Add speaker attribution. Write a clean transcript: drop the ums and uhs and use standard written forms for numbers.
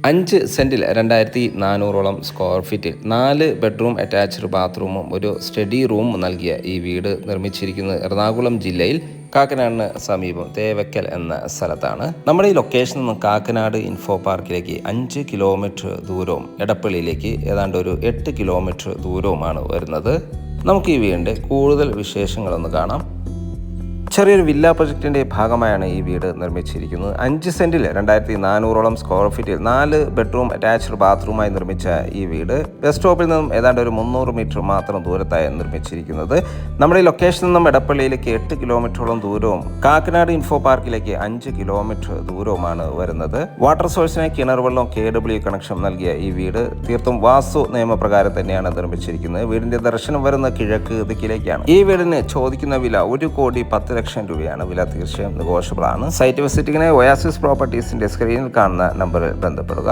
Speaker 1: 5 സെൻറ്റിൽ 2400 square ഫീറ്റിൽ 4 bedroom attached ബാത്റൂമും ഒരു സ്റ്റഡി റൂം നൽകിയ ഈ വീട് നിർമ്മിച്ചിരിക്കുന്നത് എറണാകുളം ജില്ലയിൽ കാക്കനാടിന് സമീപം തേവക്കൽ എന്ന സ്ഥലത്താണ്. നമ്മുടെ ഈ ലൊക്കേഷനിൽ നിന്ന് കാക്കനാട് ഇൻഫോ പാർക്കിലേക്ക് 5 കിലോമീറ്റർ ദൂരവും എടപ്പള്ളിയിലേക്ക് ഏതാണ്ട് ഒരു 8 കിലോമീറ്റർ ദൂരവുമാണ് വരുന്നത്. നമുക്ക് ഈ വീടിൻ്റെ കൂടുതൽ വിശേഷങ്ങളൊന്ന് കാണാം. ചെറിയൊരു വില്ല പ്രൊജക്റ്റിൻ്റെ ഭാഗമായാണ് ഈ വീട് നിർമ്മിച്ചിരിക്കുന്നത്. 5 സെൻറ്റിൽ 2400 സ്ക്വയർ ഫീറ്റിൽ 4 ബെഡ്റൂം അറ്റാച്ച്ഡ് ബാത്റൂമായി നിർമ്മിച്ച ഈ വീട് ബസ് സ്റ്റോപ്പിൽ നിന്നും ഏതാണ്ട് ഒരു 300 മീറ്റർ മാത്രം ദൂരത്തായി നിർമ്മിച്ചിരിക്കുന്നത്. നമ്മുടെ ഈ ലൊക്കേഷനിൽ നിന്നും എടപ്പള്ളിയിലേക്ക് 8 കിലോമീറ്ററോളം ദൂരവും കാക്കനാട് ഇൻഫോ പാർക്കിലേക്ക് 5 കിലോമീറ്റർ ദൂരവുമാണ് വരുന്നത്. വാട്ടർ സോഴ്സിനായി കിണർ വെള്ളം KW കണക്ഷൻ നൽകിയ ഈ വീട് തീർത്തും വാസ്തു നിയമപ്രകാരം തന്നെയാണ് നിർമ്മിച്ചിരിക്കുന്നത്. വീടിൻ്റെ ദർശനം വരുന്ന കിഴക്ക് ദിക്കിലേക്കാണ്. ഈ വീടിന് ചോദിക്കുന്ന വില 1,10,00,000 രൂപയാണ്. വില തീർച്ചയായും നെഗോഷ്യബിൾ ആണ്. സൈറ്റ് വിസിറ്റിങ്ങിന് ഒയാസിസ് പ്രോപ്പർട്ടീസിന്റെ സ്ക്രീനിൽ കാണുന്ന നമ്പറിൽ ബന്ധപ്പെടുക.